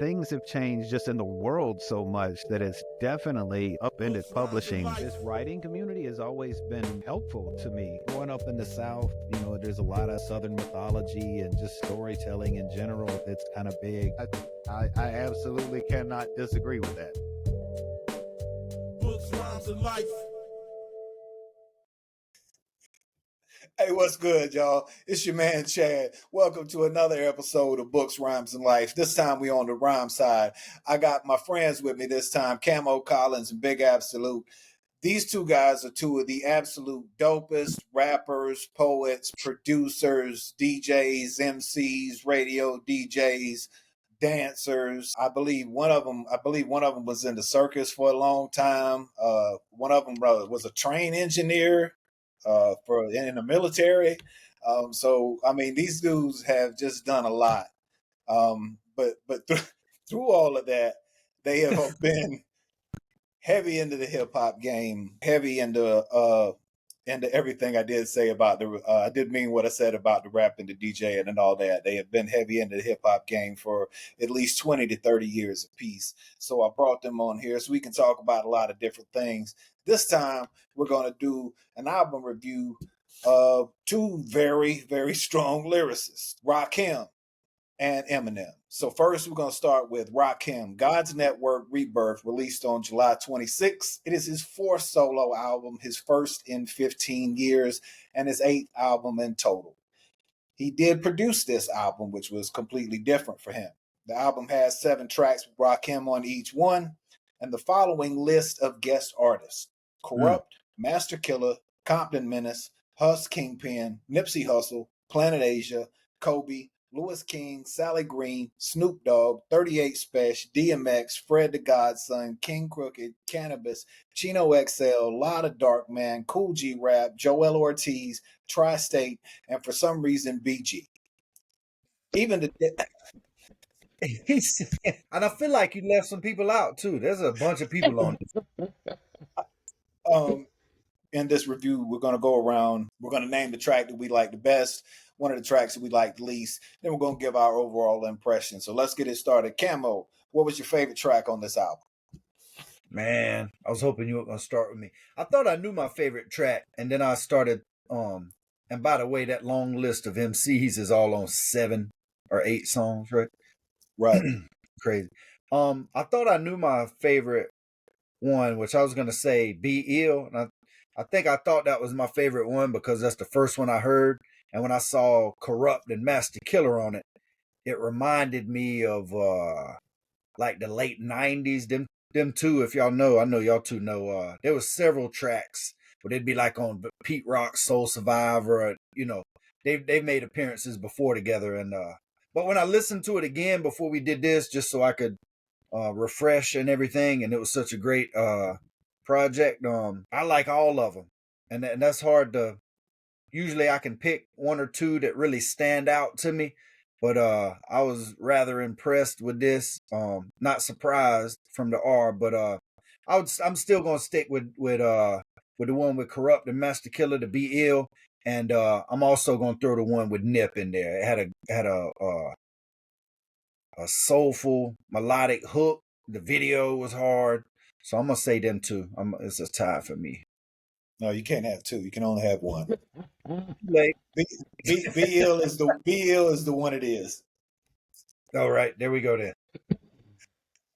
things have changed just in the world so much that it's definitely upended publishing. This writing community has always been helpful to me. Growing up in the South, there's a lot of Southern mythology and just storytelling in general that's kind of big. I absolutely cannot disagree with that. Books, rhymes, and life. Hey, what's good, y'all? It's your man Chad. Welcome to another episode of Books, Rhymes, and Life. This time we on the rhyme side. I got my friends with me this time, Camo Collins and Big Absoloot. These two guys are two of the absolute dopest rappers, poets, producers, DJs, MCs, radio DJs, dancers. I believe one of them was in the circus for a long time. One of them was a train engineer for in the military. So I mean, these dudes have just done a lot. But through all of that, they have been heavy into the hip hop game, heavy into everything I did say about the. I did mean what I said about the rap and the DJing and all that. They have been heavy into the hip hop game for at least 20 to 30 years apiece. So I brought them on here so we can talk about a lot of different things. This time we're going to do an album review of two very, very strong lyricists, Rakim and Eminem. So first, we're going to start with Rakim, God's Network Rebirth, released on July 26th. It is his fourth solo album, his first in 15 years, and his eighth album in total. He did produce this album, which was completely different for him. The album has 7 tracks with Rakim on each one, and the following list of guest artists: Corrupt, Master Killer, Compton Menace, Huss Kingpin, Nipsey Hussle, Planet Asia, Kobe, Louis King, Sally Green, Snoop Dogg, 38 Special, DMX, Fred the Godson, King Crooked, Cannabis, Chino XL, Lotta Darkman, Cool G Rap, Joel Ortiz, Tri-State, and for some reason BG. Even the And I feel like you left some people out too. There's a bunch of people on it. in this review, we're going to go around. We're going to name the track that we like the best, one of the tracks that we like the least. Then we're going to give our overall impression. So let's get it started. Camo, what was your favorite track on this album? Man, I was hoping you were gonna start with me. I thought I knew my favorite track, and then I started. And by the way, that long list of MCs is all on 7 or 8 songs, right? Right. Crazy. I thought I knew my favorite one, which I was gonna say "Be Ill," and I think I thought that was my favorite one because that's the first one I heard. And when I saw "Corrupt" and "Master Killer" on it, it reminded me of like the late '90s. Them two, if y'all know, I know y'all two know. There was several tracks, but it'd be like on Pete Rock's "Soul Survivor." They've made appearances before together, and but when I listened to it again before we did this, just so I could refresh and everything, and it was such a great project. I like all of them, and that's hard to. Usually, I can pick one or two that really stand out to me, but I was rather impressed with this. Not surprised from the R, but I'm still gonna stick with the one with Corrupt and Master Killer, to Be Ill, and I'm also gonna throw the one with Nip in there. It had a soulful melodic hook. The video was hard, so I'm gonna say them two. It's a tie for me. No, you can't have two. You can only have one. Like, Be Ill is the one it is. all right, there we go then.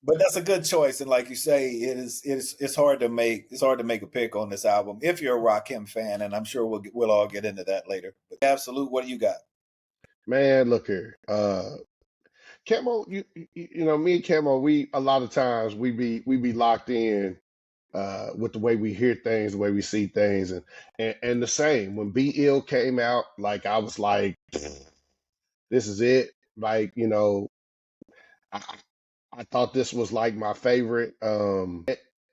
But that's a good choice, and like you say, it's hard to make a pick on this album if you're a Rakim fan, and I'm sure we'll all get into that later. But Absolute, what do you got? Man, look here. Camo, you know, me and Camo, we a lot of times we be locked in with the way we hear things, the way we see things, and the same. When Be Ill came out, like I was like, this is it. Like, you know, I I thought this was like my favorite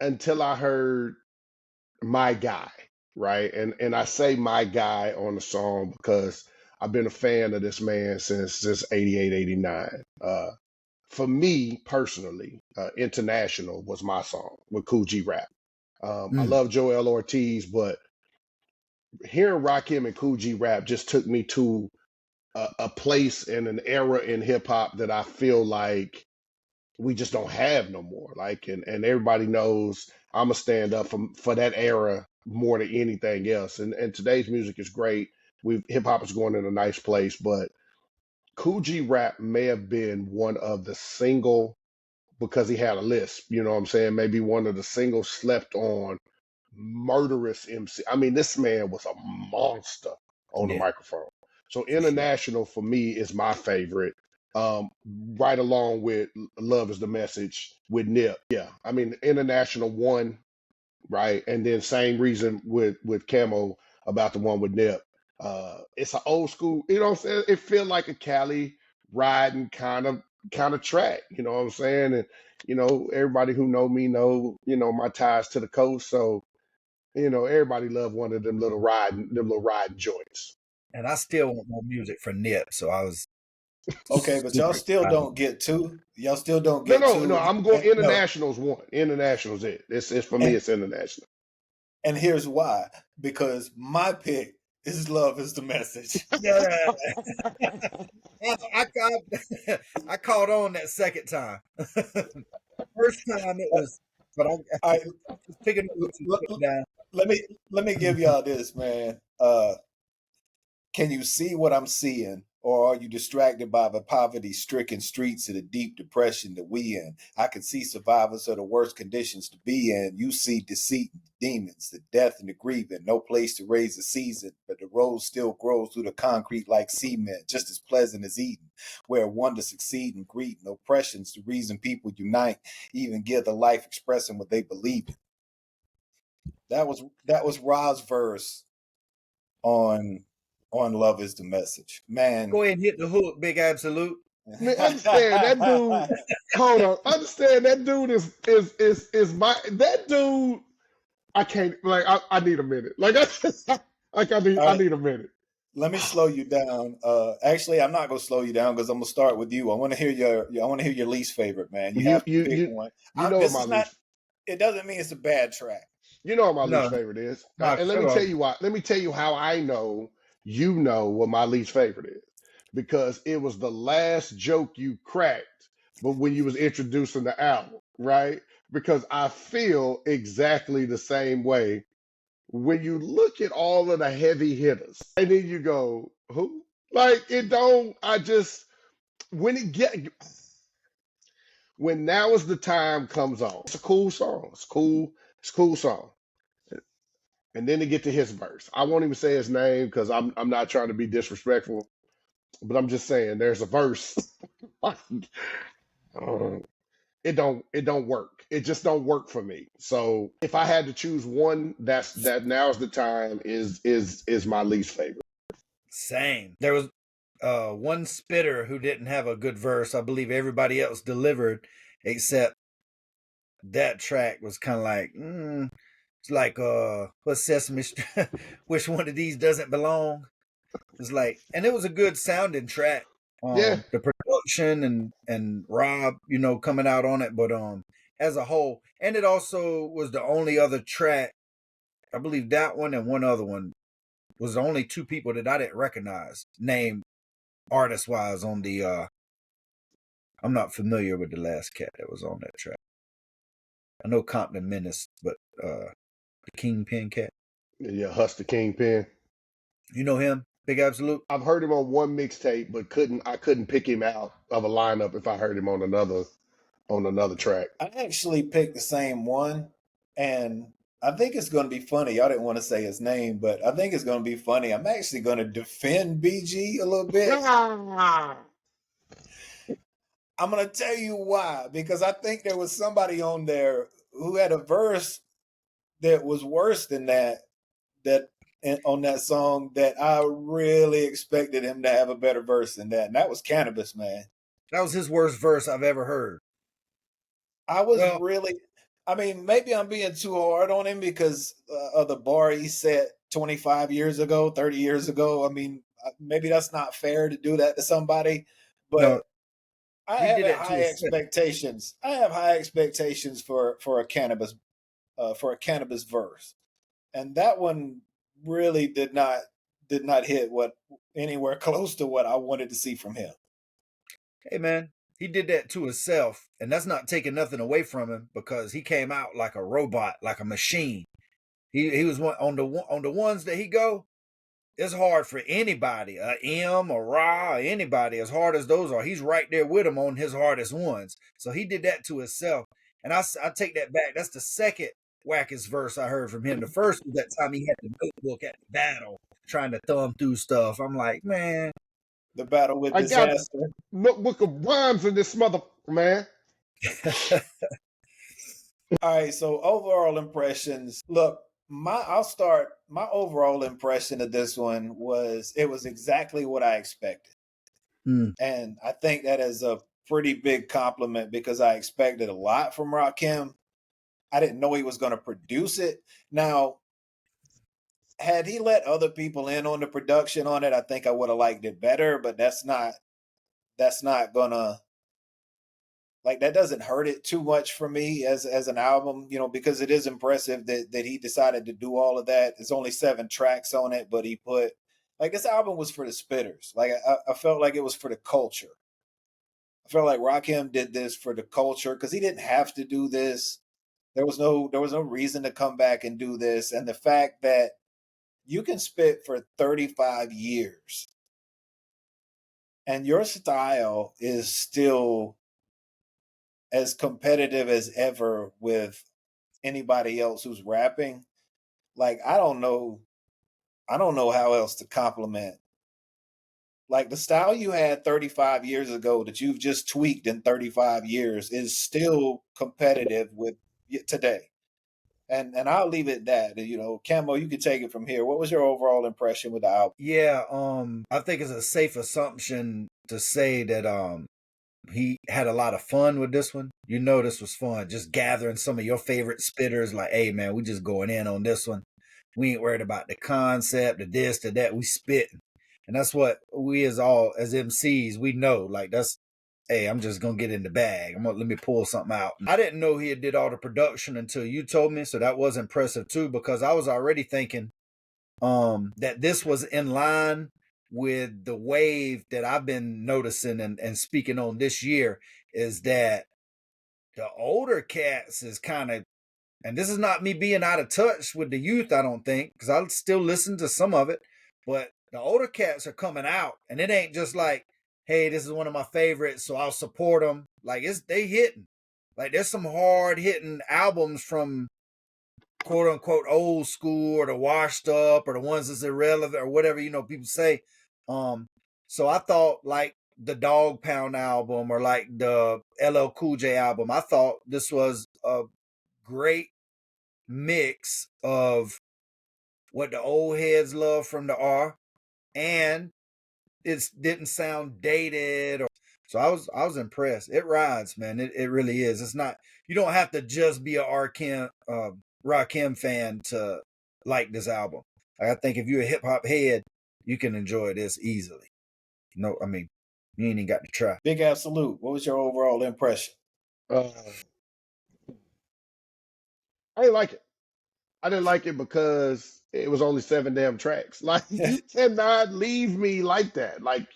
until I heard My Guy, right? And I say My Guy on the song because I've been a fan of this man since 88, 89. For me personally, International was my song with Cool G Rap. I love Joel Ortiz, but hearing Rakim and Cool G Rap just took me to a place and an era in hip hop that I feel like we just don't have no more. Like, and everybody knows I'm a stand up for that era more than anything else. And today's music is great. We hip hop is going in a nice place, but Cool G Rap may have been one of the single, because he had a lisp, you know what I'm saying? Maybe one of the single slept on murderous MC. I mean, this man was a monster on the Yeah. microphone. So International for me is my favorite. Right along with Love is the Message with Nip. Yeah. I mean, International won, right? And then same reason with Camo about the one with Nip. It's an old school, you know what I'm saying? It feel like a Cali riding kind of track, you know what I'm saying? And everybody who know me know, my ties to the coast. So, everybody love one of them little riding joints. And I still want more music for Nip, so I was Okay, but y'all super still excited. don't get two. Y'all still don't No, get no, no. two. I'm going No, internationals one. Internationals it. It's for me. and It's international. and here's why. Because my pick is "Love Is the Message." Yeah. I caught on that second time. First time it was, but I All right, was picking up what you l- put l- down. let me give y'all this, man. Can you see what I'm seeing? Or are you distracted by the poverty stricken streets of the deep depression that we in? I can see survivors of the worst conditions to be in. You see deceit and demons, the death and the grieving, no place to raise a season, but the rose still grows through the concrete like cement, just as pleasant as eating, where one to succeed and greet, and oppression's the reason people unite, even give the life expressing what they believe in. That was Ra's verse on Love Is the Message. Man. Go ahead and hit the hook, Big Absolute. Man, understand that dude. Hold on. Understand that dude is my that dude. I can't like. I need a minute. Like I just like All I right, need a minute. let me slow you down. Actually, I'm not gonna slow you down because I'm gonna start with you. I want to hear I want to hear your least favorite, man. You You have to you pick you one. you know what This my is not. least It doesn't mean it's a bad track. you know what my least No, favorite is. not And let me sure. tell you why. Let me tell you how I know you know what my least favorite is. Because it was the last joke you cracked, but when you was introducing the album, right? Because I feel exactly the same way when you look at all of the heavy hitters, and then you go, who? Like it don't. I just when it get when Now Is the Time comes on. It's a cool song. It's cool. It's a cool song. And then they get to his verse. I won't even say his name because I'm not trying to be disrespectful, but I'm just saying there's a verse. Uh, it don't work. It just don't work for me. So if I had to choose one, that Now's the Time is my least favorite. Same. There was one spitter who didn't have a good verse. I believe everybody else delivered, except that track was kind of like, it's like what Sesame Street? Which one of these doesn't belong? It's like, and it was a good sounding track. Yeah, The production and Rob, coming out on it, but as a whole, and it also was the only other track. I believe that one and one other one was the only two people that I didn't recognize named artist wise on the. I'm not familiar with the last cat that was on that track. I know Compton Menace, but the Kingpin cat. yeah, Huster Kingpin. You know him, Big Absolute. I've heard him on one mixtape, but I couldn't pick him out of a lineup if I heard him on another track. I actually picked the same one, and I think it's going to be funny. Y'all didn't want to say his name, but I think it's going to be funny. I'm actually going to defend BG a little bit. I'm going to tell you why, because I think there was somebody on there who had a verse that was worse than that on that song that I really expected him to have a better verse than that, and that was Cannabis, man. That was his worst verse I've ever heard. I was Well, really, I mean, maybe I'm being too hard on him because of the bar he set 25 years ago, 30 years ago. I mean, maybe that's not fair to do that to somebody, but no, I he have did that to high himself. expectations. I have high expectations for a cannabis verse, and that one really did not hit what anywhere close to what I wanted to see from him. Hey man, he did that to himself, and that's not taking nothing away from him because he came out like a robot, like a machine. He was one on the ones that he go. It's hard for anybody, a M, a Ra, anybody, as hard as those are. He's right there with him on his hardest ones. So he did that to himself. And I take that back. That's the second wackest verse I heard from him. The first was that time he had the notebook at the battle trying to thumb through stuff. I'm like, man. The battle with I got disaster. notebook of rhymes in this mother man. All right, so overall impressions. Look, I'll start. My overall impression of this one was it was exactly what I expected. And I think that is a pretty big compliment because I expected a lot from Rakim. I didn't know he was going to produce it. Now, had he let other people in on the production on it, I think I would have liked it better, but that's not gonna, like, that doesn't hurt it too much for me as an album, because it is impressive that he decided to do all of that. There's only 7 tracks on it, but he put, like, this album was for the spitters. Like, I felt like it was for the culture. I felt like Rakim did this for the culture because he didn't have to do this. There was no reason to come back and do this. And the fact that you can spit for 35 years and your style is still as competitive as ever with anybody else who's rapping. Like, I don't know how else to compliment. Like, the style you had 35 years ago that you've just tweaked in 35 years is still competitive with today. And I'll leave it at that. Camo, you can take it from here. What was your overall impression with the album? Yeah, I think it's a safe assumption to say that he had a lot of fun with this one. This was fun. Just gathering some of your favorite spitters, like, hey man, we just going in on this one. We ain't worried about the concept, the this, the that. We spitting. And that's what we as MCs, we know. Like, that's, hey, I'm just gonna get in the bag. Let me pull something out. I didn't know he did all the production until you told me, so that was impressive too, because I was already thinking that this was in line with the wave that I've been noticing and speaking on this year, is that the older cats is kind of, and this is not me being out of touch with the youth, I don't think, because I still listen to some of it, but the older cats are coming out, and it ain't just like, hey, this is one of my favorites, so I'll support them. Like, they hitting. Like, there's some hard hitting albums from quote unquote old school or the washed up or the ones that's irrelevant or whatever, people say. So I thought, like, the Dog Pound album or like the LL Cool J album, I thought this was a great mix of what the old heads love from the R, and it didn't sound dated. So I was impressed. It rides, man. It really is. It's not, you don't have to just be a Rakim fan to like this album. Like, I think if you're a hip hop head, you can enjoy this easily. No, I mean, you ain't even got to try. Big Absolute, what was your overall impression? I didn't like it. I didn't like it because it was only 7 damn tracks. Like, you cannot leave me like that. Like,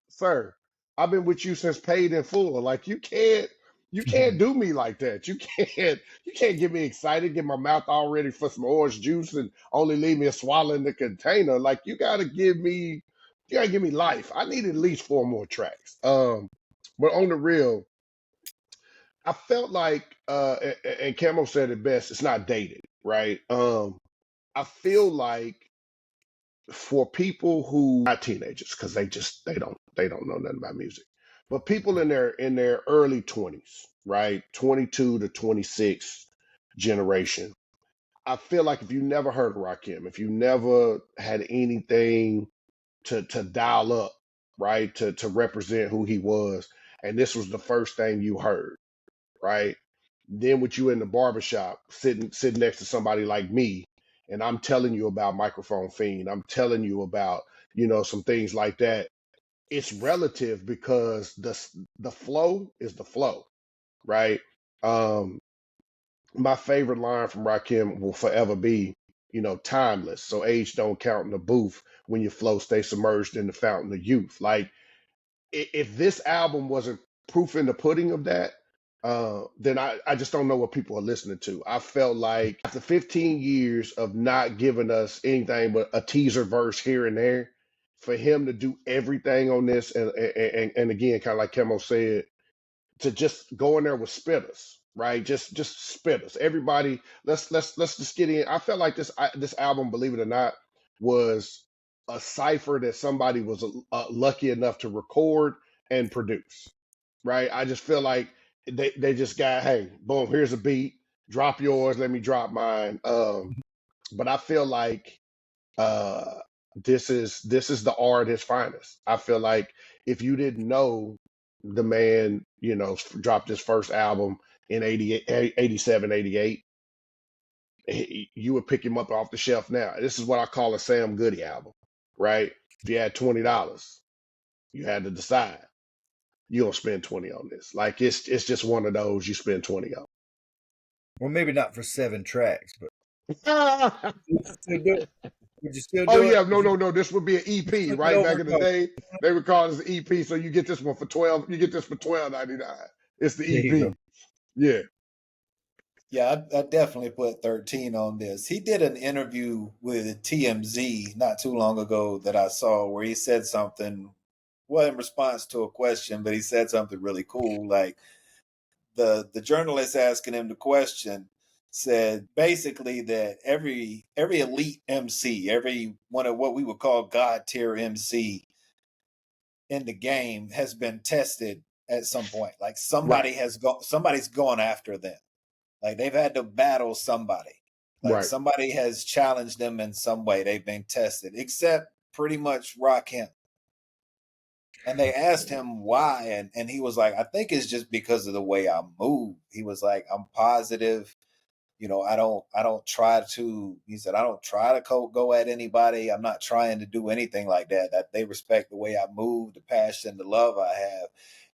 sir, I've been with you since Paid in Full. Like, you can't do me like that. You can't get me excited, get my mouth all ready for some orange juice and only leave me a swallow in the container. Like, you gotta give me life. I need at least 4 more tracks. But on the real, I felt like and Camo said it best, it's not dated, right? I feel like for people who not teenagers, because they don't know nothing about music, but people in their early 20s, right, 22 to 26 generation, I feel like if you never heard of Rakim, if you never had anything to dial up, right, to represent who he was, and this was the first thing you heard, right, then with you in the barbershop sitting next to somebody like me, and I'm telling you about Microphone Fiend, I'm telling you about, some things like that. It's relative because the flow is the flow, right? My favorite line from Rakim will forever be, timeless. So age don't count in the booth when your flow stay submerged in the fountain of youth. Like, if this album wasn't proof in the pudding of that, then I just don't know what people are listening to. I felt like after 15 years of not giving us anything but a teaser verse here and there, for him to do everything on this, and again, kind of like Kemo said, to just go in there with spitters, right? Just spitters. Everybody, let's just get in. I felt like this album, believe it or not, was a cipher that somebody was lucky enough to record and produce, right? I just feel like they just got, hey, boom, here's a beat, drop yours, let me drop mine. But I feel like uh this is the art at his finest. I feel like if you didn't know the man, dropped his first album in 88, 87, 88, you would pick him up off the shelf now. This is what I call a Sam Goody album, right? If you had $20, you had to decide you gonna spend 20 on this. Like it's just one of those you spend 20 on. Well, maybe not for 7 tracks, but Oh would you still do yeah, it? no. This would be an EP, right? Back in the day, they would call this an EP. So you get this one for 12. You get this for $12.99. It's the There you go. EP. Yeah. Yeah, I definitely put 13 on this. He did an interview with TMZ not too long ago that I saw where he said something, well, in response to a question, but he said something really cool. Like the journalist asking him the question said basically that every elite MC, every one of what we would call God tier MC in the game has been tested at some point. Like somebody's gone after them. Like they've had to battle somebody. Like Right. somebody has challenged them in some way. They've been tested, except pretty much Rakim. And they asked him why, and he was like, I think it's just because of the way I move. He was like, I'm positive. I don't try to, he said, I don't try to go at anybody. I'm not trying to do anything like that. That they respect the way I move, the passion, the love I have.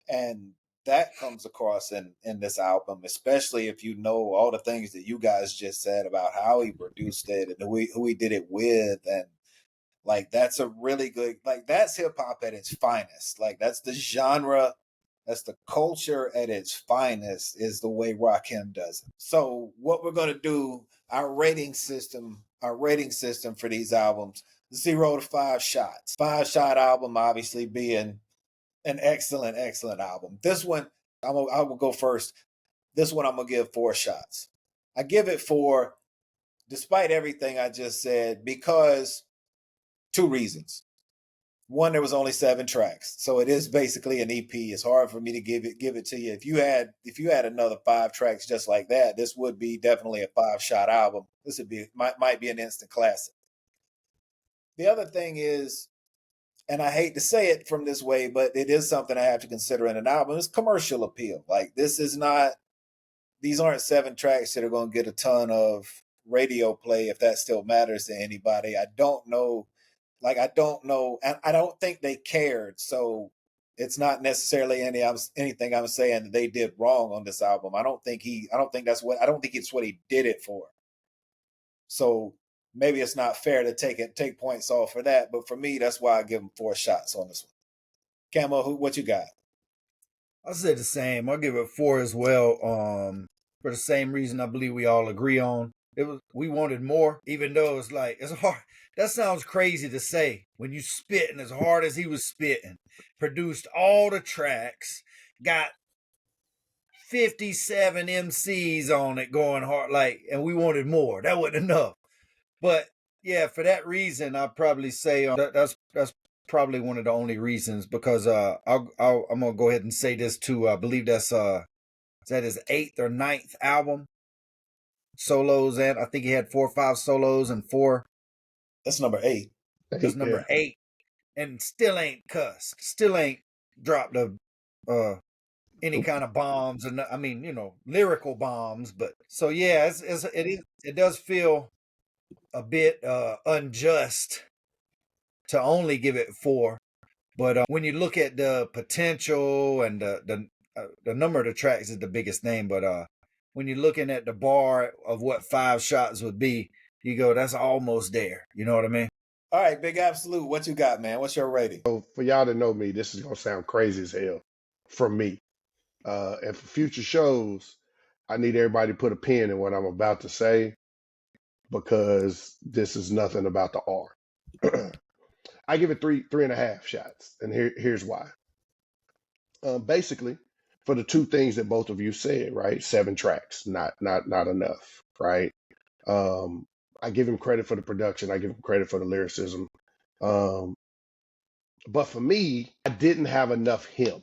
And that comes across in this album, especially if you know all the things that you guys just said about how he produced it and who he did it with. And like that's a really good, like that's hip hop at its finest. Like that's the genre, that's the culture at its finest, is the way Rakim does it. So what we're gonna do, our rating system for these albums, 0 to 5 shots. 5-shot album obviously being an excellent, excellent album. This one, I will go first. This one I'm gonna give 4 shots. I give it 4, despite everything I just said, because 2 reasons. One, there was only 7 tracks, so it is basically an EP. It's hard for me to give it to you. If you had another 5 tracks just like that, this would be definitely a 5-shot album. This would be might be an instant classic. The other thing is, and I hate to say it from this way, but it is something I have to consider in an album, is commercial appeal. Like these aren't 7 tracks that are going to get a ton of radio play, if that still matters to anybody. I don't know, and I don't think they cared. So it's not necessarily anything I'm saying that they did wrong on this album. I don't think it's what he did it for. So maybe it's not fair to take points off for that, but for me, that's why I give him 4 shots on this one. Camo, what you got? I'll say the same. I'll give it 4 as well. For the same reason I believe we all agree on. We wanted more, even though it's hard. That sounds crazy to say when you spitting as hard as he was spitting. Produced all the tracks, got 57 MCs on it going hard, and we wanted more. That wasn't enough. But yeah, for that reason, I'd probably say that's probably one of the only reasons, because I'm gonna go ahead and say this too. I believe that's is that his 8th or 9th album solos, and I think he had 4 or 5 solos and 4. That's number 8. That's number 8, and still ain't cussed, still ain't dropped any kind of bombs, and I mean, lyrical bombs. But so yeah, it does feel a bit unjust to only give it 4. But when you look at the potential and the number of the tracks is the biggest name, but when you're looking at the bar of what 5 shots would be, you go, that's almost there. You know what I mean? All right, Big Absolute, what you got, man? What's your rating? So for y'all to know me, this is gonna sound crazy as hell from me. And for future shows, I need everybody to put a pin in what I'm about to say because this is nothing about the R. I give it three and a half shots, and here's why. Basically, for the two things that both of you said, right? 7 tracks, not enough, right? Um, I give him credit for the production. I give him credit for the lyricism. Um, but for me, I didn't have enough him,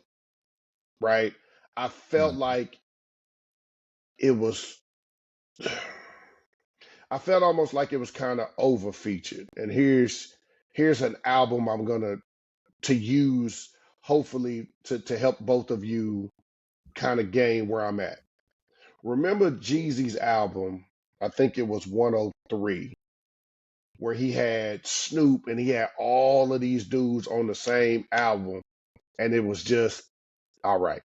right? I felt Mm. like it was. I felt almost like it was kind of over featured. And here's an album I'm gonna to use hopefully to help both of you kind of gain where I'm at. Remember Jeezy's album, I think it was 103, where he had Snoop and he had all of these dudes on the same album, and it was just all right.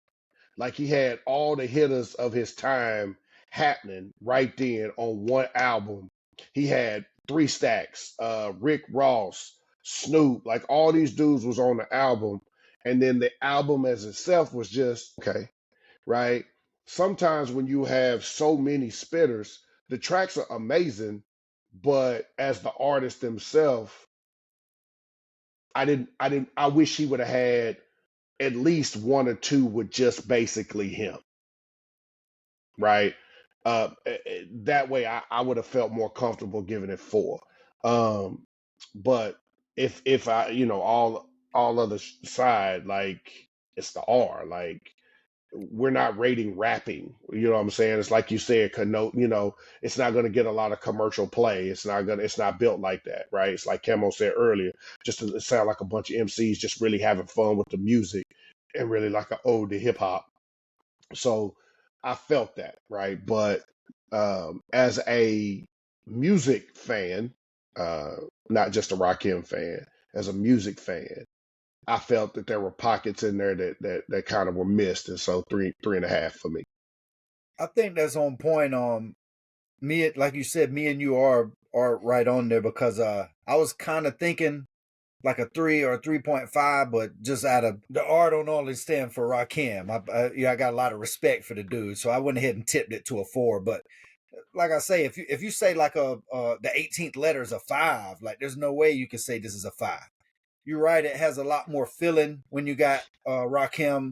Like he had all the hitters of his time happening right then on one album. He had Three Stacks, Rick Ross, Snoop, like all these dudes was on the album. And then the album as itself was just okay, right? Sometimes when you have so many spitters, the tracks are amazing, but as the artist themselves, I wish he would have had at least one or two with just basically him, right? That way I would have felt more comfortable giving it 4. Um, but if I, all other side, like it's the R, like we're not rating rapping. You know what I'm saying? It's like you said, connote, it's not going to get a lot of commercial play. It's not built like that, right? It's like Camo said earlier, just to sound like a bunch of MCs just really having fun with the music and really like an ode to hip hop. So I felt that, right? But as a music fan, uh, not just a Rakim fan, as a music fan, I felt that there were pockets in there that kind of were missed, and so three and a half for me. I think that's on point. Me, like you said, me and you are right on there because I was kind of thinking like a 3 or 3.5, but just out of the R don't only stand for Rakim. I got a lot of respect for the dude, so I went ahead and tipped it to a 4. But like I say, if you say like the 18th letter is a 5, like there's no way you can say this is a 5. You're right; it has a lot more feeling when you got Rakim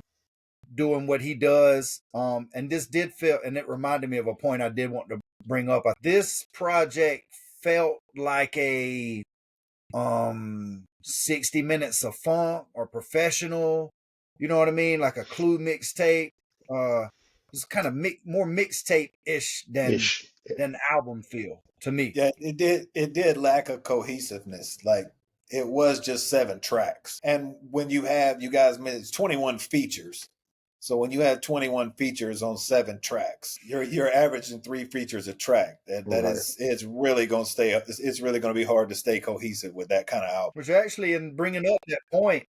doing what he does. And this did feel, and it reminded me of a point I did want to bring up. This project felt like a 60 minutes of funk or professional, you know what I mean, like a Clue mixtape. It's kind of more mixtape ish Ish. than album feel to me. Yeah, it did lack a cohesiveness. Like it was just 7 tracks. And when you guys made it's 21 features. So when you have 21 features on 7 tracks, you're averaging 3 features a track. That Right. is it's really gonna stay up. It's really gonna be hard to stay cohesive with that kind of album. Which actually, in bringing up that point,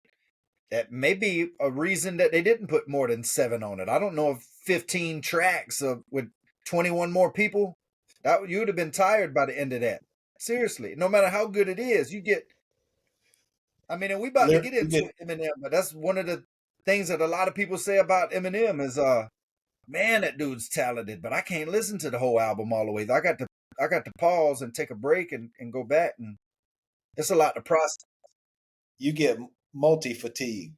that may be a reason that they didn't put more than 7 on it. I don't know if 15 tracks with 21 more people, that you would have been tired by the end of that. Seriously, no matter how good it is, you get. I mean, and we about to get You get into Eminem, but that's one of the things that a lot of people say about Eminem is, man, that dude's talented, but I can't listen to the whole album all the way. I got to pause and take a break and go back, and it's a lot to process. you get multi fatigue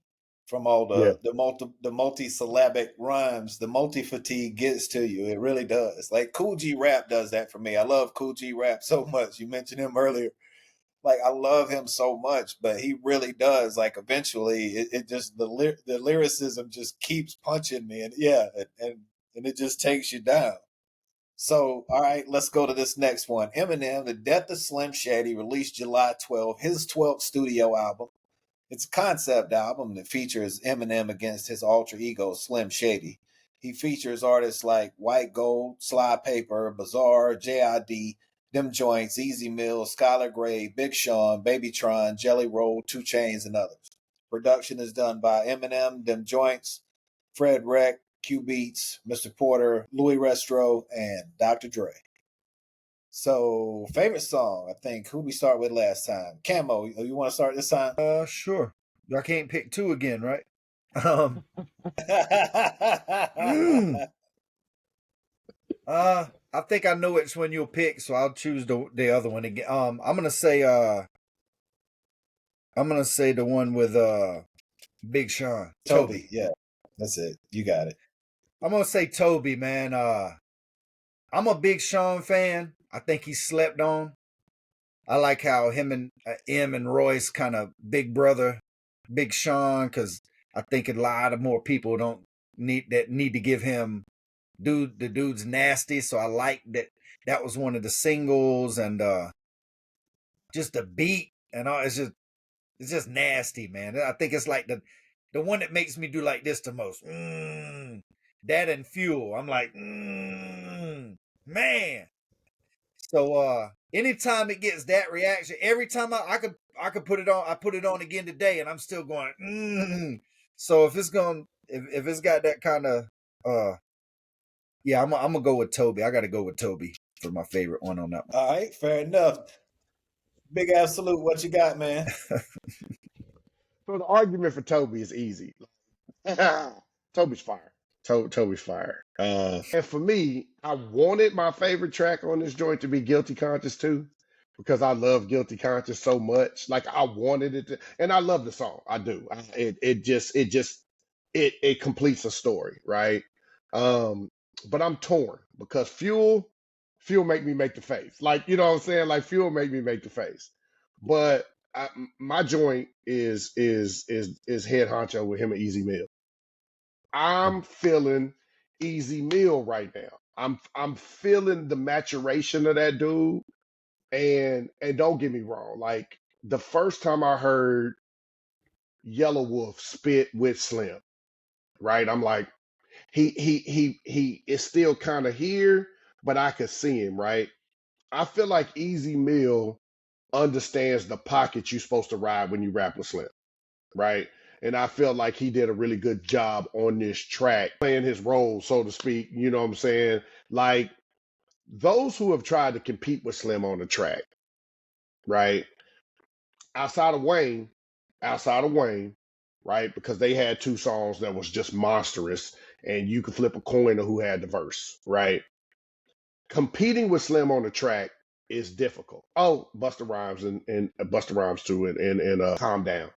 from all Yeah. the multi-syllabic rhymes. The multi fatigue gets to you. It really does. Like Cool G Rap does that for me. I love Cool G Rap so much. You mentioned him earlier. Like I love him so much, but he really does. Like eventually, it just the lyricism just keeps punching me, and yeah, and it just takes you down. So, all right, let's go to this next one. Eminem, The Death of Slim Shady, released July 12th, his 12th studio album. It's a concept album that features Eminem against his alter ego, Slim Shady. He features artists like White Gold, Sly Paper, Bizarre, JID, Them Joints, Easy Mills, Skylar Grey, Big Sean, Babytron, Jelly Roll, Two Chains, and others. Production is done by Eminem, Them Joints, Fred Reck, Q Beats, Mr. Porter, Louis Restro, and Dr. Dre. So, favorite song, I think, who we start with last time? Camo, you want to start this time? Sure. I can't pick two again, right? I think I know which one you'll pick, so I'll choose the other one again. I'm gonna say the one with Big Sean. Toby, yeah, that's it. You got it. I'm gonna say Toby, man. I'm a Big Sean fan. I think he's slept on. I like how him and M and Royce kind of big brother, Big Sean, because I think a lot of more people don't need to give him the dude's nasty. So I like that was one of the singles, and just the beat and all. It's just nasty, man. I think it's like the one that makes me do like this the most. That and Fuel. I'm like, man. So anytime it gets that reaction, every time I could put it on, I put it on again today, and I'm still going. So if it's if it's got that kind of yeah, I'm gonna go with Toby. I got to go with Toby for my favorite one on that one. All right, fair enough. Big Absolute, what you got, man? So the argument for Toby is easy. Toby's fire. Toby's fire. And for me, I wanted my favorite track on this joint to be Guilty Conscious too, because I love Guilty Conscious so much. Like I wanted it to, and I love the song. I do. It completes a story, right? Um, but I'm torn because Fuel make me make the face. Like you know what I'm saying? Like Fuel make me make the face. But my joint is head honcho with him and Easy Mill. I'm feeling Easy Meal right now. I'm feeling the maturation of that dude. And don't get me wrong, like the first time I heard Yellow Wolf spit with Slim, right? I'm like, he is still kind of here, but I could see him, right? I feel like Easy Meal understands the pocket you're supposed to ride when you rap with Slim, right? And I feel like he did a really good job on this track, playing his role, so to speak. You know what I'm saying? Like those who have tried to compete with Slim on the track, right? Outside of Wayne, outside of Wayne, right? Because they had two songs that was just monstrous, and you could flip a coin of who had the verse, right? Competing with Slim on the track is difficult. Oh, Busta Rhymes and Busta Rhymes too, and Calm Down.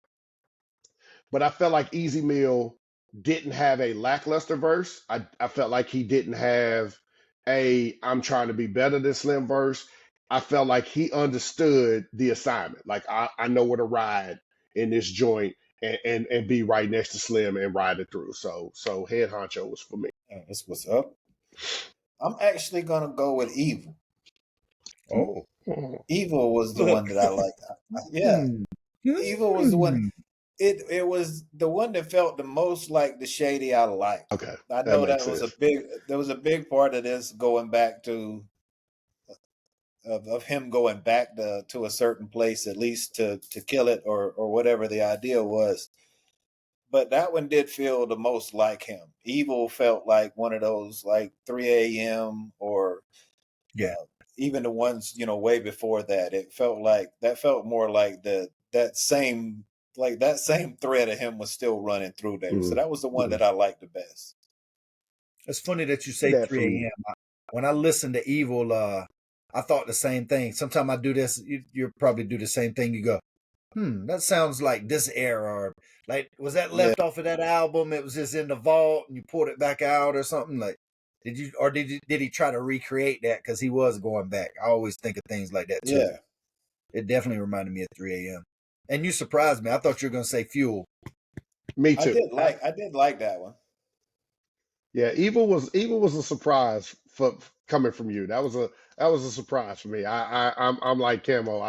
But I felt like Easy Meal didn't have a lackluster verse. I felt like he didn't have a I'm trying to be better than Slim verse. I felt like he understood the assignment. Like I know where to ride in this joint and be right next to Slim and ride it through. So head honcho was for me. That's what's up. I'm actually gonna go with Evil. Oh, Evil was the one that I liked. Yeah, Evil was the one. It was the one that felt the most like the Shady I liked. Okay, I that know makes that was sense. there was a big part of this going back to of him going back to a certain place at least to kill it or whatever the idea was. But that one did feel the most like him. Evil felt like one of those like 3 a.m. or yeah. even the ones way before that. It felt like that felt more like that same thread of him was still running through there. So Mm, that was the one that I liked the best. It's funny that you say that for 3 me. a.m. When I listen to Evil, I thought the same thing. Sometimes I do this. You probably do the same thing. You go, that sounds like this era. Or like, was that Yeah, left off of that album? It was just in the vault and you pulled it back out or something. Like, did he try to recreate that? Because he was going back. I always think of things like that too. yeah. It definitely reminded me of 3 a.m. And you surprised me. I thought you were going to say Fuel. Me too. I did like that one. Yeah, Evil was a surprise for coming from you. That was a surprise for me. I'm like Camo.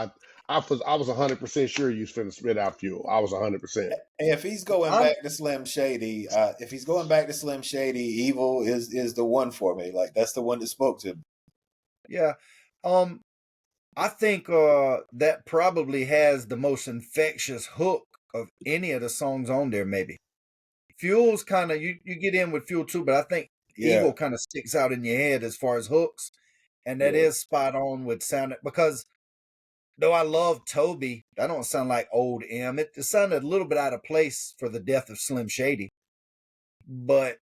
I was 100% sure you was finna spit out Fuel. I was 100%. And if he's going I'm back to Slim Shady, Evil is the one for me. Like that's the one that spoke to me. yeah. I think that probably has the most infectious hook of any of the songs on there. Maybe Fuel's kind of you get in with Fuel too, but I think Yeah, Evil kind of sticks out in your head as far as hooks. And that is spot on with sounding, because though I love Toby, that don't sound like old M. It sounded a little bit out of place for the death of Slim Shady, but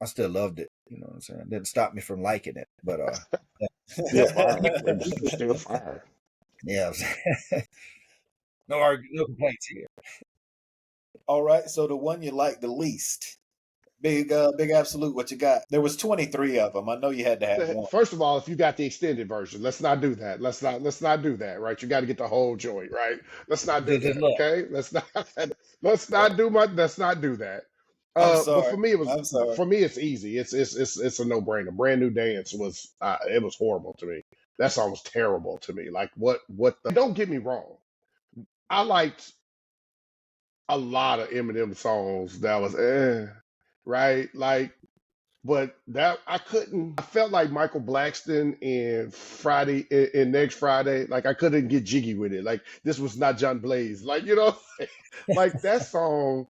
I still loved it. You know what I'm saying? It didn't stop me from liking it. But Still fire. Still fire. yeah, no complaints here. All right, so the one you like the least, Big Absolute, what you got? There was 23 of them. I know you had to have one. First of all, if you got the extended version, let's not do that. Let's not do that, right? You got to get the whole joint, right? Let's not do that, okay? Let's not do that. I'm But sorry. for me, I'm sorry. it's easy. It's a no brainer. Brand New Dance was it was horrible to me. That song was terrible to me. Like what don't get me wrong. I liked a lot of Eminem songs that was right? Like, but that I couldn't. I felt like Michael Blackston in Friday in Next Friday. Like I couldn't get jiggy with it. Like this was not John Blaze. Like like that song.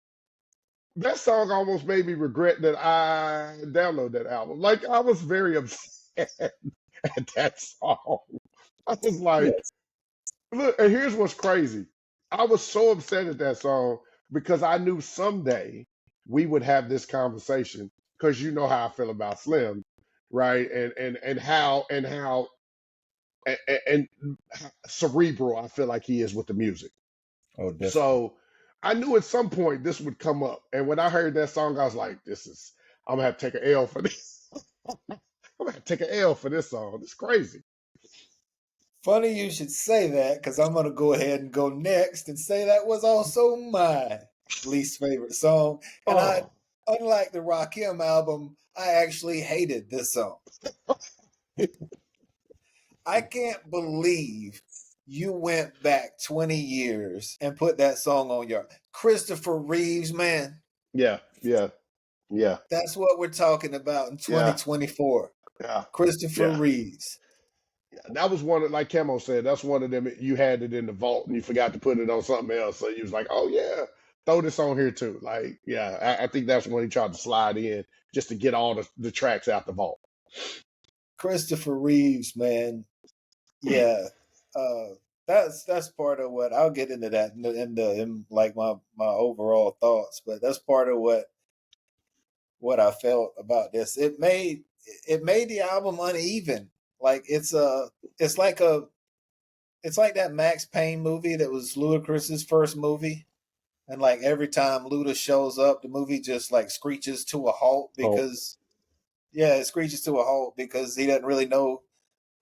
That song almost made me regret that I downloaded that album. Like I was very upset at that song. I was like, look, and here's what's crazy. I was so upset at that song because I knew someday we would have this conversation because you know how I feel about Slim, right? And how and cerebral I feel like he is with the music. Oh, definitely. So I knew at some point this would come up. And when I heard that song, I was like, I'm gonna have to take an L for this. I'm gonna have to take an L for this song. It's crazy. Funny you should say that, because I'm going to go ahead and go next and say that was also my least favorite song. And unlike the Rakim album, I actually hated this song. I can't believe you went back 20 years and put that song on your Christopher Reeves, man. Yeah. That's what we're talking about in 2024. Yeah. Christopher Reeves. That was one of, like Camo said, that's one of them. You had it in the vault and you forgot to put it on something else. So you was like, oh yeah, throw this on here too. Like, yeah, I think that's when he tried to slide in just to get all the tracks out the vault. Christopher Reeves, man. Yeah. That's part of what I'll get into that in like my overall thoughts, but that's part of what I felt about this. It made the album uneven. Like it's like that Max Payne movie that was Ludacris's first movie, and like every time Luda shows up, the movie just like screeches to a halt because it screeches to a halt because he doesn't really know.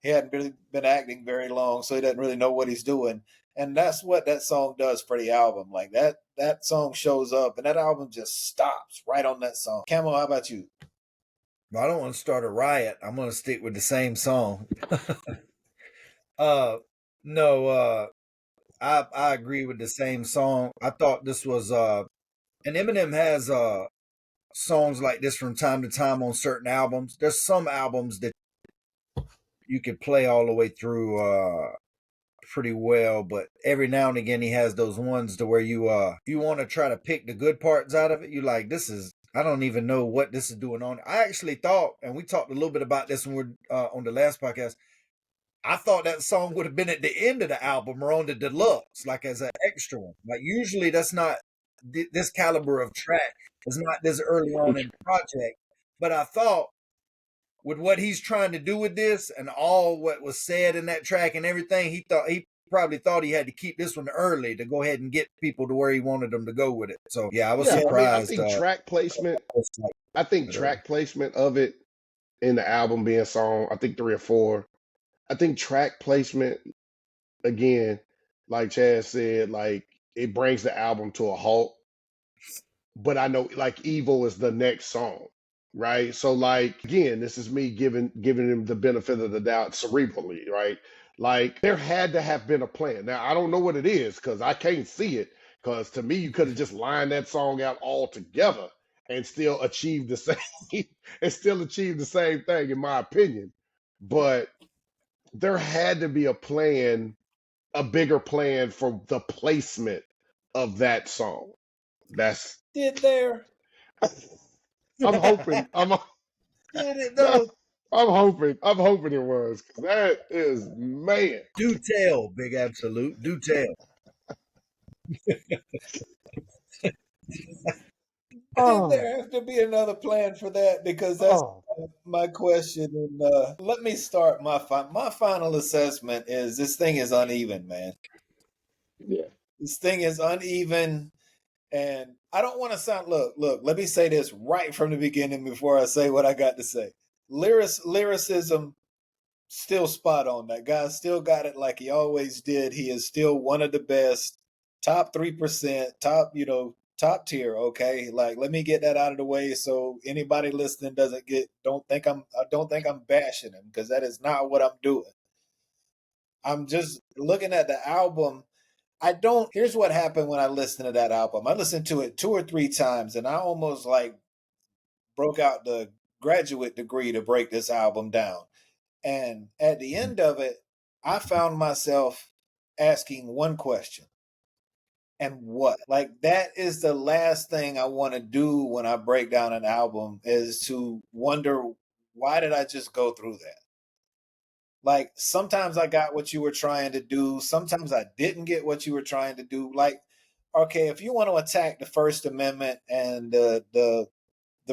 He hadn't really been acting very long, so he doesn't really know what he's doing. And that's what that song does for the album. Like that song shows up and that album just stops right on that song. Camo, how about you? Well, I don't want to start a riot. I'm going to stick with the same song. No, I agree with the same song. I thought this was and Eminem has songs like this from time to time on certain albums. There's some albums that you could play all the way through pretty well, but every now and again he has those ones to where you want to try to pick the good parts out of it. You like, I don't even know what this is doing on. I actually thought, and we talked a little bit about this when we're on the last podcast, I thought that song would have been at the end of the album or on the deluxe, like as an extra one. Like usually that's not this caliber of track. It's not this early on in the project. But I thought with what he's trying to do with this and all what was said in that track and everything, he probably thought he had to keep this one early to go ahead and get people to where he wanted them to go with it. So yeah, I was surprised. I think track placement. I think track placement of it in the album being song, I think 3 or 4. I think track placement, again, like Chad said, like it brings the album to a halt. But I know like Evil is the next song, right? So like again, this is me giving him the benefit of the doubt cerebrally, right? Like there had to have been a plan. Now I don't know what it is because I can't see it. Because to me, you could have just lined that song out all together and still achieved the same thing, in my opinion. But there had to be a plan, a bigger plan for the placement of that song. Did there? I'm hoping. Did it though? I'm hoping it was, because that is, man. Do tell, Big Absolute. Do tell. Did Oh, there have to be another plan for that? Because that's oh, my question. And let me start my final assessment is this thing is uneven, man. yeah. This thing is uneven, and I don't want to sound. Look. Let me say this right from the beginning before I say what I got to say. Lyricism still spot on. That guy still got it like he always did. He is still one of the best, top 3%, top tier. Okay, like let me get that out of the way so anybody listening I don't think I'm bashing him, because that is not what I'm doing. I'm just looking at the album. I don't. Here's what happened when I listened to that album. I listened to it 2 or 3 times, and I almost like broke out the graduate degree to break this album down. And at the end of it, I found myself asking one question: and what? Like, that is the last thing I want to do when I break down an album, is to wonder, why did I just go through that? Like, sometimes I got what you were trying to do, sometimes I didn't get what you were trying to do. Like, okay, if you want to attack the First Amendment and the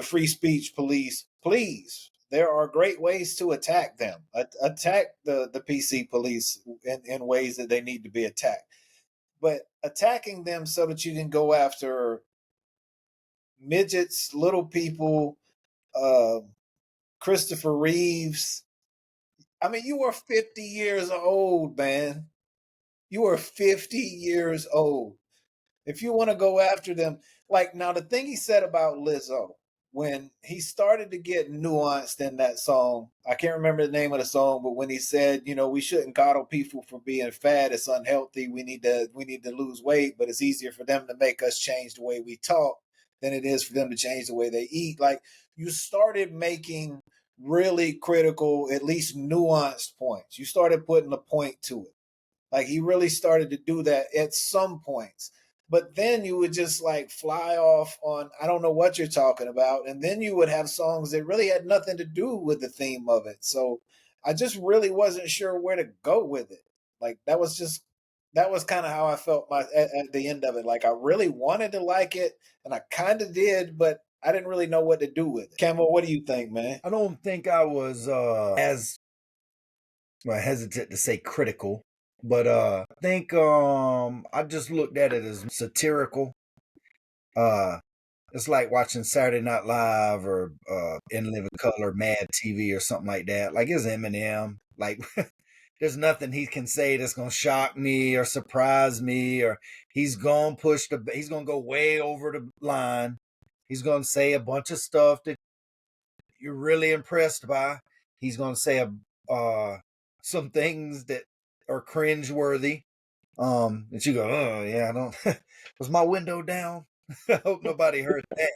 free speech police, please. There are great ways to attack them. Attack the PC police in ways that they need to be attacked. But attacking them so that you can go after midgets, little people, uh, Christopher Reeves. I mean, you are 50 years old, man. You are 50 years old. If you want to go after them, like, now the thing he said about Lizzo, when he started to get nuanced in that song, I can't remember the name of the song, but when he said, we shouldn't coddle people for being fat, it's unhealthy, we need to lose weight, but it's easier for them to make us change the way we talk than it is for them to change the way they eat. Like, you started making really critical, at least nuanced points. You started putting a point to it. Like, he really started to do that at some points. But then you would just like fly off on, I don't know what you're talking about. And then you would have songs that really had nothing to do with the theme of it. So I just really wasn't sure where to go with it. Like, that was kind of how I felt at the end of it. Like, I really wanted to like it, and I kind of did, but I didn't really know what to do with it. Camo, what do you think, man? I don't think I was as hesitant to say critical, but I think I just looked at it as satirical. It's like watching Saturday Night Live or In Living Color, Mad TV or something like that. Like, it's Eminem. Like, there's nothing he can say that's gonna shock me or surprise me, or he's gonna go way over the line. He's gonna say a bunch of stuff that you're really impressed by. He's gonna say some things that are cringeworthy. That you go, oh yeah, I don't. Was my window down? I hope nobody heard that.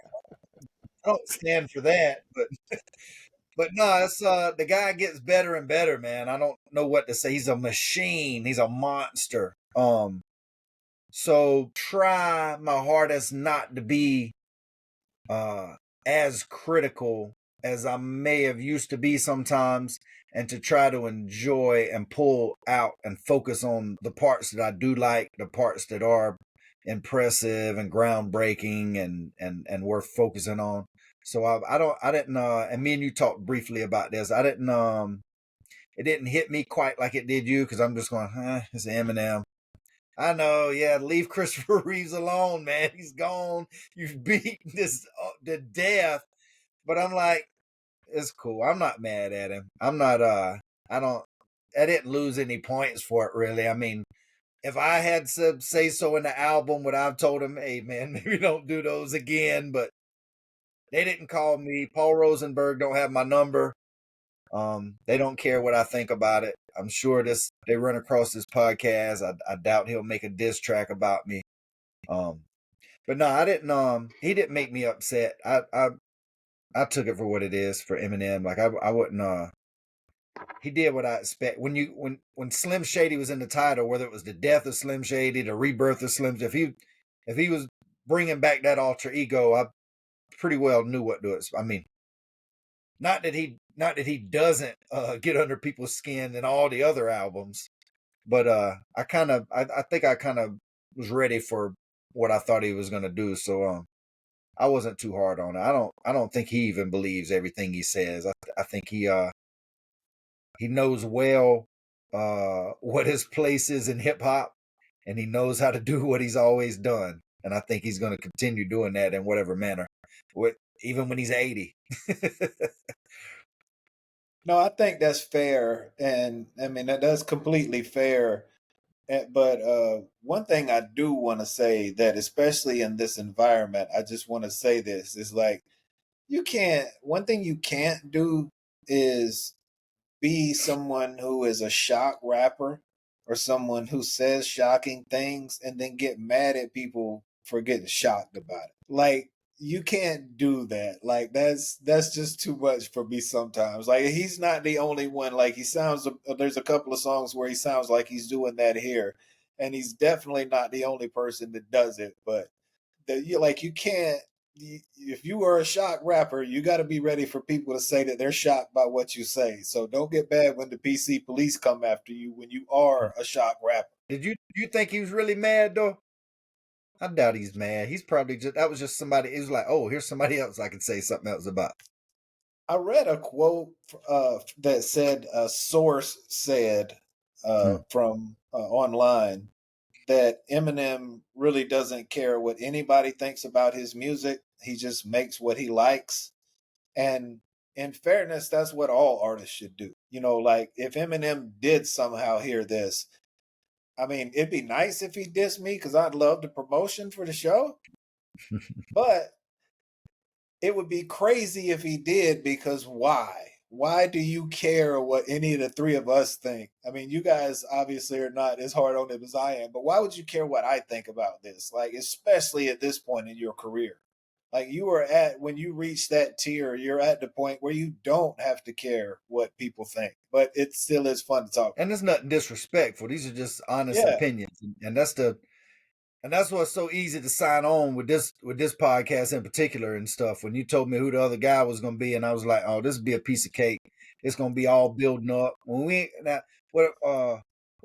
I don't stand for that, but no, it's the guy gets better and better, man. I don't know what to say. He's a machine. He's a monster. So try my hardest not to be as critical as I may have used to be sometimes, and to try to enjoy and pull out and focus on the parts that I do like, the parts that are impressive and groundbreaking and worth focusing on. So I didn't and me and you talked briefly about this. It didn't hit me quite like it did you, because I'm just going, it's Eminem. I know, yeah, leave Christopher Reeves alone, man. He's gone. You've beaten this to death. But I'm like, it's cool. I'm not mad at him. I didn't lose any points for it, really. I mean, if I had to say so in the album, would I've told him, hey, man, maybe don't do those again. But they didn't call me. Paul Rosenberg don't have my number. They don't care what I think about it. I'm sure they run across this podcast. I doubt he'll make a diss track about me. But no, I didn't. He didn't make me upset. I took it for what it is for Eminem. Like, I wouldn't. He did what I expect. When Slim Shady was in the title, whether it was the death of Slim Shady, the rebirth of Slim, if he was bringing back that alter ego, I pretty well knew what to expect. I mean, Not that he doesn't get under people's skin in all the other albums, but I think I kind of was ready for what I thought he was gonna do. So I wasn't too hard on it. I don't think he even believes everything he says. I think he knows well what his place is in hip hop, and he knows how to do what he's always done. And I think he's going to continue doing that in whatever manner, even when he's 80. No, I think that's fair, and I mean that's completely fair. But one thing I do want to say that, especially in this environment, I just want to say this is like you can't. One thing you can't do is be someone who is a shock rapper or someone who says shocking things and then get mad at people for getting shocked about it. Like you can't do that. Like that's just too much for me sometimes. Like he's not the only one. Like he sounds there's a couple of songs where he sounds like he's doing that here, and he's definitely not the only person that does it, but you like you can't if you are a shock rapper, you got to be ready for people to say that they're shocked by what you say. So don't get bad when the PC police come after you when you are a shock rapper. Do you think he was really mad though? I doubt he's mad. He's probably that was just somebody. He was like, oh, here's somebody else I can say something else about. I read a quote that said a source said from online that Eminem really doesn't care what anybody thinks about his music. He just makes what he likes. And in fairness, that's what all artists should do. You know, like if Eminem did somehow hear this, I mean, it'd be nice if he dissed me because I'd love the promotion for the show. But it would be crazy if he did because why? Why do you care what any of the three of us think? I mean, you guys obviously are not as hard on it as I am, but why would you care what I think about this? Like, especially at this point in your career. Like you are at when you reach that tier, you're at the point where you don't have to care what people think, but it still is fun to talk. And it's nothing disrespectful. These are just honest Yeah, opinions, and that's what's so easy to sign on with this podcast in particular and stuff. When you told me who the other guy was going to be, and I was like, oh, this would be a piece of cake. It's going to be all building up. When we now, what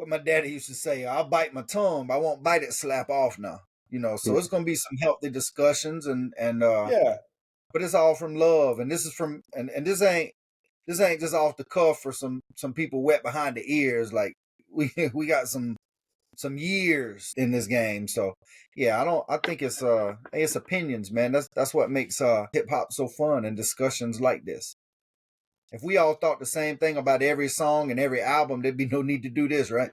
my daddy used to say, I'll bite my tongue, but I won't bite it slap off now. You know, so it's going to be some healthy discussions and yeah. but it's all from love, and this is from and this ain't just off the cuff for some people wet behind the ears. Like we got some years in this game. So yeah, I think it's opinions, man. That's what makes hip hop so fun and discussions like this. If we all thought the same thing about every song and every album, there'd be no need to do this, right?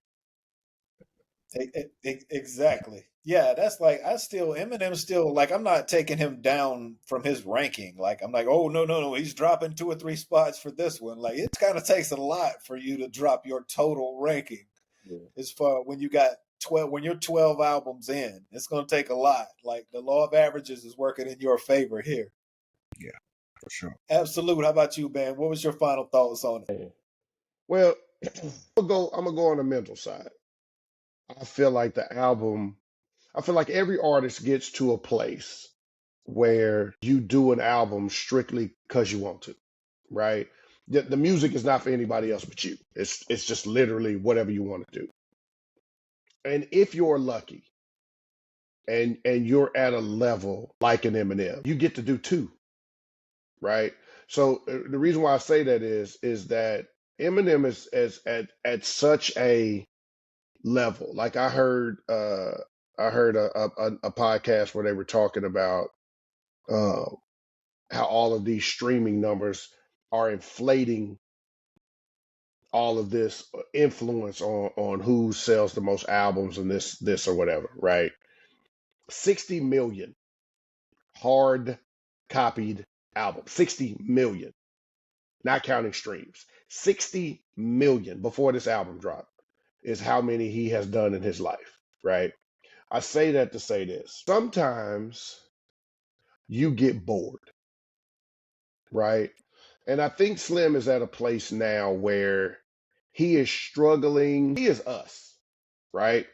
Exactly. Yeah, that's like I still Eminem still like I'm not taking him down from his ranking. Like I'm like, oh no, he's dropping 2 or 3 spots for this one. Like it kind of takes a lot for you to drop your total ranking. Yeah. As far when you got 12 when you're 12 albums in, it's gonna take a lot. Like the law of averages is working in your favor here. Yeah, for sure. Absolute. How about you, Ben? What was your final thoughts on it? Well, I'm gonna go on the mental side. I feel like the album. I feel like every artist gets to a place where you do an album strictly because you want to, right? The music is not for anybody else but you. It's just literally whatever you want to do. And if you're lucky and you're at a level like an Eminem, you get to do two, right? So the reason why I say that is that Eminem is at such a level. Like I heard a podcast where they were talking about uh, how all of these streaming numbers are inflating all of this influence on who sells the most albums and this or whatever, right? 60 million hard copied albums. 60 million, not counting streams. 60 million before this album dropped is how many he has done in his life, right? I say that to say this. Sometimes you get bored, right? And I think Slim is at a place now where he is struggling. He is us, right?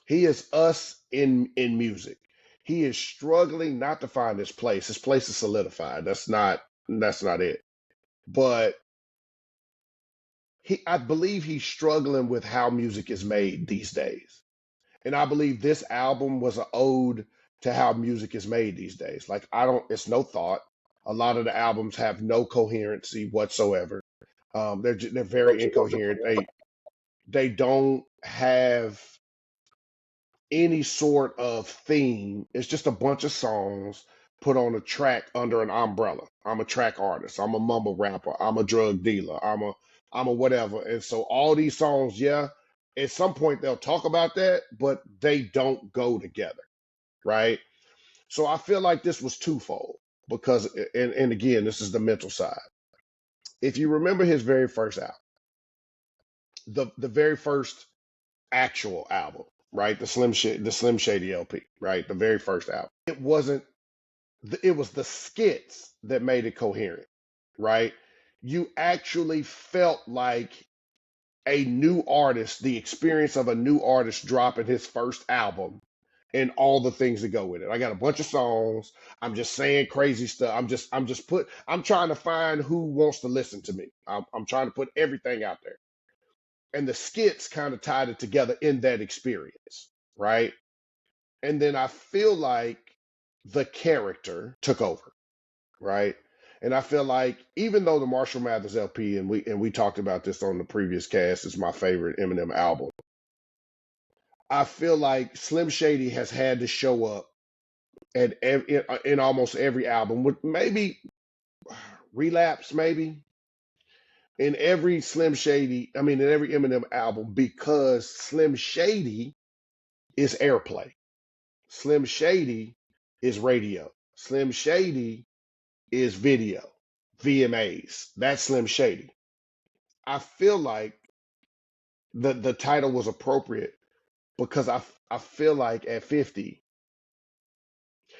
He is us in music. He is struggling not to find his place. His place is solidified. That's not it. but I believe he's struggling with how music is made these days. And I believe this album was an ode to how music is made these days. Like, it's no thought. A lot of the albums have no coherency whatsoever. They're very incoherent. They don't have any sort of theme. It's just a bunch of songs put on a track under an umbrella. I'm a track artist. I'm a mumble rapper. I'm a drug dealer. I'm a whatever. And so all these songs, yeah, at some point they'll talk about that, but they don't go together, right? So I feel like this was twofold because, and again, this is the mental side. If you remember his very first album, the very first actual album, right? The Slim Shady LP, right? The very first album. It wasn't. It was the skits that made it coherent, right? You actually felt like a new artist, the experience of a new artist dropping his first album and all the things that go with it. I got a bunch of songs. I'm just saying crazy stuff. I'm trying to find who wants to listen to me. I'm trying to put everything out there. And the skits kind of tied it together in that experience, right? And then I feel like the character took over, right? And I feel like even though the Marshall Mathers LP, and we talked about this on the previous cast, is my favorite Eminem album, I feel like Slim Shady has had to show up in almost every album, with maybe Relapse, maybe in every in every Eminem album, because Slim Shady is airplay. Slim Shady is radio. Slim Shady is video, VMAs. That's Slim Shady. I feel like the title was appropriate because I feel like at 50,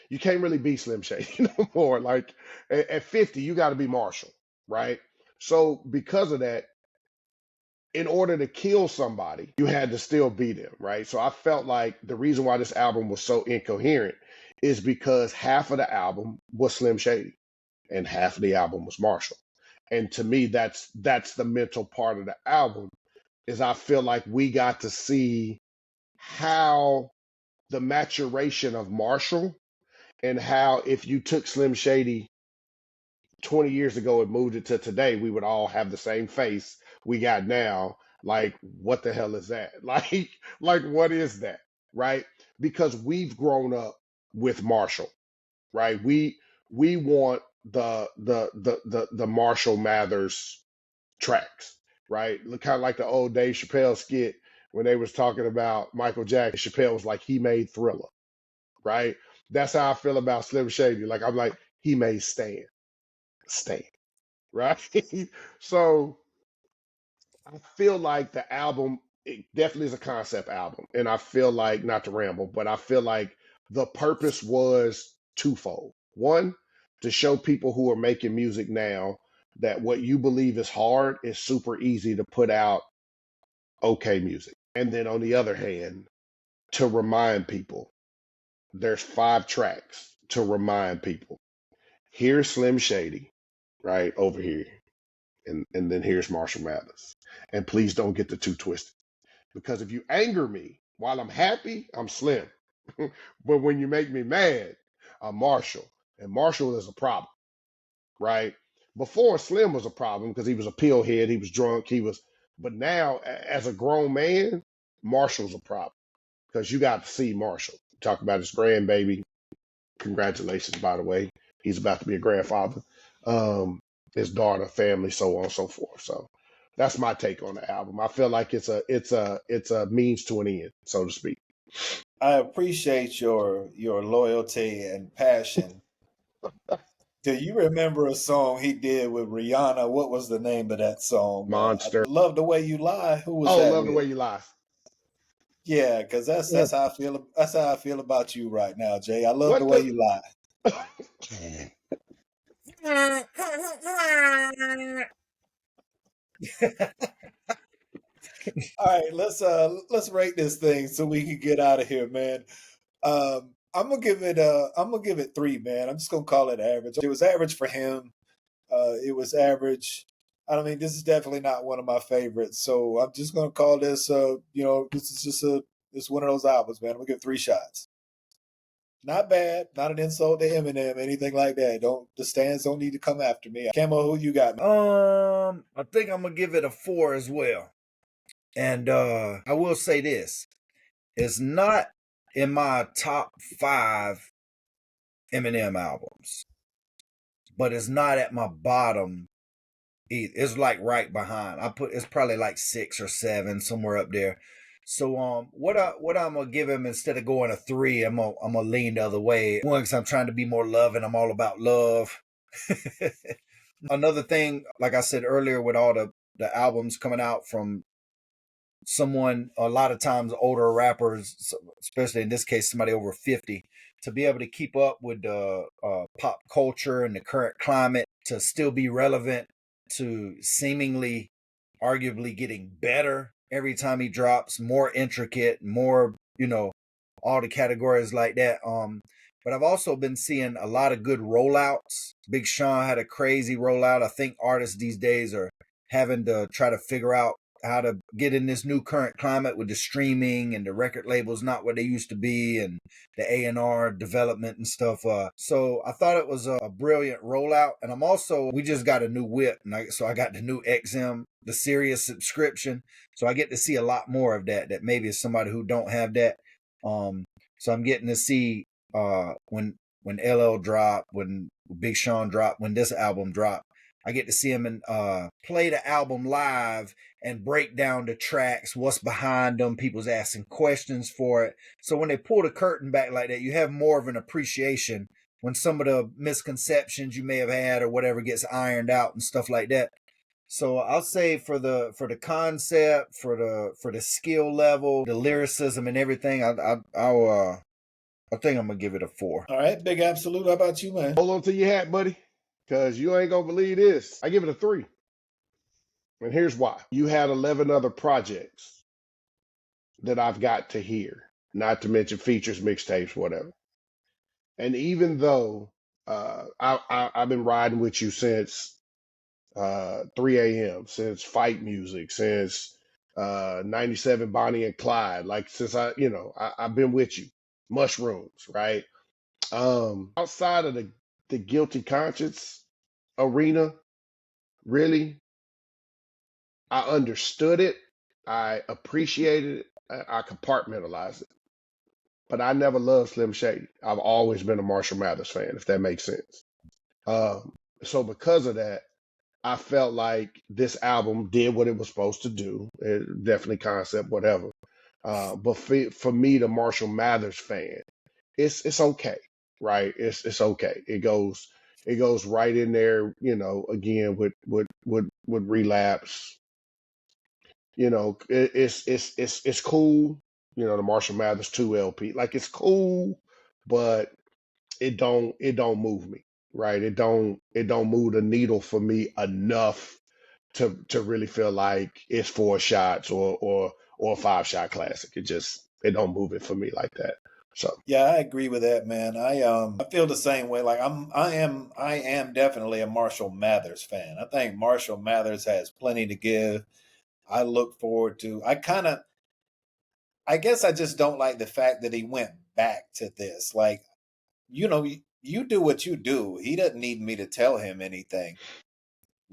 you can't really be Slim Shady no more. Like at 50, you got to be Marshall, right? So because of that, in order to kill somebody, you had to still be them, right? So I felt like the reason why this album was so incoherent is because half of the album was Slim Shady and half of the album was Marshall. And to me, that's the mental part of the album, is I feel like we got to see how the maturation of Marshall, and how if you took Slim Shady 20 years ago and moved it to today, we would all have the same face we got now. Like, what the hell is that? Like what is that? Right? Because we've grown up with Marshall, right? We want the Marshall Mathers tracks, right? Look, kind of like the old Dave Chappelle skit when they was talking about Michael Jackson. Chappelle was like, he made Thriller, right? That's how I feel about Slim Shady. Like, I'm like, he made Stan, right? So I feel like the album, it definitely is a concept album. And I feel like, not to ramble, but I feel like the purpose was twofold. One, to show people who are making music now that what you believe is hard is super easy to put out okay music. And then on the other hand, to remind people, there's 5 tracks to remind people. Here's Slim Shady, right over here. And then here's Marshall Mathers. And please don't get the two twisted. Because if you anger me while I'm happy, I'm Slim. But when you make me mad, I'm Marshall. And Marshall is a problem, right? Before, Slim was a problem because he was a pillhead, he was drunk, but now as a grown man, Marshall's a problem because you got to see Marshall. Talk about his grandbaby. Congratulations, by the way. He's about to be a grandfather. His daughter, family, so on and so forth. So that's my take on the album. I feel like it's a means to an end, so to speak. I appreciate your loyalty and passion. Do you remember a song he did with Rihanna? What was the name of that song? I Monster. Love the Way You Lie. Who was Oh, that love the with? way you lie. Yeah, because that's how I feel. That's how I feel about you right now, Jay. I love the What way the? you lie. All right, let's rate this thing so we can get out of here, man. I'm gonna give it 3, man. I'm just gonna call it average. It was average for him. It was average. I mean, this is definitely not one of my favorites. So I'm just gonna call this. This is just it's one of those albums, man. I'm gonna give 3 shots. Not bad. Not an insult to Eminem, anything like that. The stands don't need to come after me. Camo, who you got? I think I'm gonna give it a 4 as well. And I will say this: it's not in my top 5 Eminem albums, but it's not at my bottom either. It's like right behind. It's probably like 6 or 7, somewhere up there. So what I'm gonna give him, instead of going a 3, I'm gonna lean the other way. One, because I'm trying to be more loving. I'm all about love. Another thing, like I said earlier, with all the albums coming out from someone, a lot of times older rappers, especially in this case somebody over 50, to be able to keep up with the pop culture and the current climate, to still be relevant, to seemingly arguably getting better every time he drops, more intricate, more, all the categories like that. But I've also been seeing a lot of good rollouts. Big Sean had a crazy rollout. I think artists these days are having to try to figure out how to get in this new current climate with the streaming and the record labels not what they used to be, and the A&R development and stuff. So I thought it was a brilliant rollout. And we just got a new whip. So I got the new XM, the Sirius subscription. So I get to see a lot more of that maybe is somebody who don't have that. So I'm getting to see when LL dropped, when Big Sean dropped, when this album dropped, I get to see him and play the album live and break down the tracks, what's behind them. People's asking questions for it. So when they pull the curtain back like that, you have more of an appreciation when some of the misconceptions you may have had or whatever gets ironed out and stuff like that. So I'll say for the concept, for the skill level, the lyricism and everything, I think I'm gonna give it a 4. All right, Big Absoloot. How about you, man? Hold on to your hat, buddy, because you ain't gonna believe this. I give it a 3. And here's why. You had 11 other projects that I've got to hear, not to mention features, mixtapes, whatever. And even though I've been riding with you since 3 a.m., since Fight Music, since 97 Bonnie and Clyde, like since I've been with you. Mushrooms, right? Outside of the guilty conscience arena, really, I understood it, I appreciated it, I compartmentalized it. But I never loved Slim Shady. I've always been a Marshall Mathers fan, if that makes sense. So because of that, I felt like this album did what it was supposed to do. It, definitely concept, whatever. But for me, the Marshall Mathers fan, it's okay, right? It's okay. It goes right in there, again with Relapse. It's cool. The Marshall Mathers 2 LP, like it's cool, but it don't move me, right? It don't move the needle for me enough to really feel like it's 4 shots or a 5-shot classic. It don't move it for me like that. So yeah, I agree with that, man. I feel the same way. Like I am definitely a Marshall Mathers fan. I think Marshall Mathers has plenty to give. I look forward to. I guess I just don't like the fact that he went back to this. Like, you do what you do. He doesn't need me to tell him anything.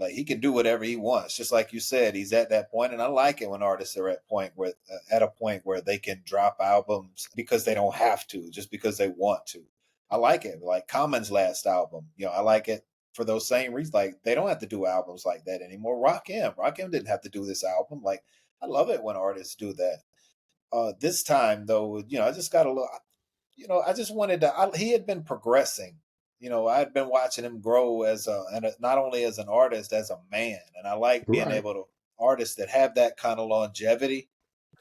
Like he can do whatever he wants. Just like you said, he's at that point, and I like it when artists are at a point where they can drop albums because they don't have to, just because they want to. I like it. Like Common's last album, I like it for those same reasons. Like they don't have to do albums like that anymore. Rakim didn't have to do this album. Like I love it when artists do that. This time though, I just got a little. I just wanted to. He had been progressing. I had been watching him grow not only as an artist, as a man, and I like being right, able to artists that have that kind of longevity,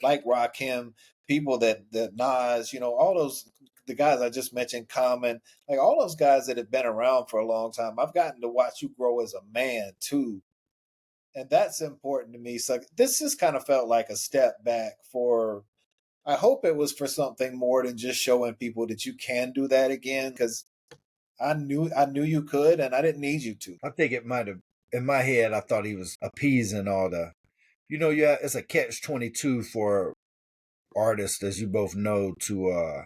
like Rakim, people that Nas, all those the guys I just mentioned, Common, like all those guys that have been around for a long time. I've gotten to watch you grow as a man too, and that's important to me. So this just kind of felt like a step back for. I hope it was for something more than just showing people that you can do that again. Because I knew you could, and I didn't need you to. I think it might have, in my head, I thought he was appeasing all the, yeah, it's a catch-22 for artists, as you both know, to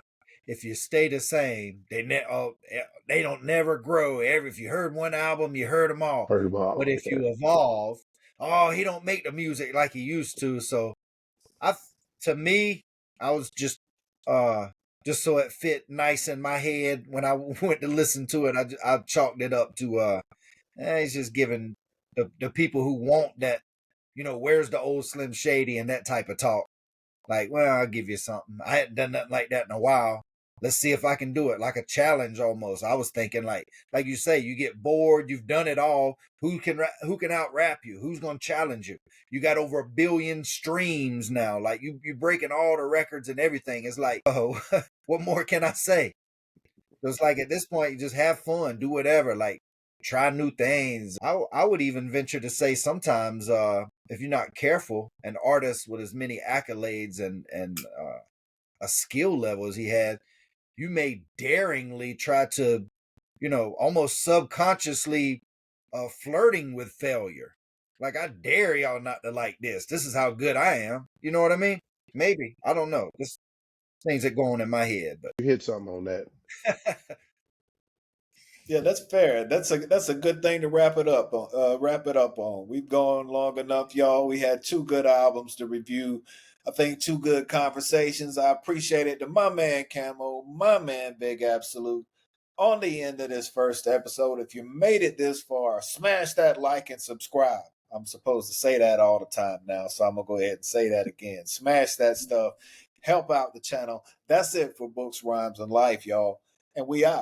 if you stay the same, they don't never grow. If you heard one album, you heard them all. Heard them all. But if Yeah. you evolve, oh, he don't make the music like he used to. So to me, I was just so it fit nice in my head when I went to listen to it. I chalked it up to he's just giving the people who want that, where's the old Slim Shady and that type of talk. Like, well, I'll give you something. I hadn't done nothing like that in a while. Let's see if I can do it, like a challenge almost. I was thinking, like you say, you get bored, you've done it all. Who can out rap you? Who's gonna challenge you? You got over 1 billion streams now. Like you breaking all the records and everything. It's like, oh, what more can I say? It's like at this point, you just have fun, do whatever. Like try new things. I would even venture to say sometimes, if you're not careful, an artist with as many accolades and a skill level as he had, you may daringly try to, almost subconsciously flirting with failure. Like, I dare y'all not to like this. This is how good I am. You know what I mean? Maybe. I don't know. This things that go on in my head, but You hit something on that. Yeah, that's fair. That's a good thing to wrap it up on. We've gone long enough, y'all. We had 2 good albums to review. I think 2 good conversations. I appreciate it to my man Camo, my man Big Absoloot. On the end of this first episode, if you made it this far, smash that like and subscribe. I'm supposed to say that all the time now, so I'm gonna go ahead and say that again. Smash that stuff. Help out the channel. That's it for Books, Rhymes, and Life, y'all. And we out.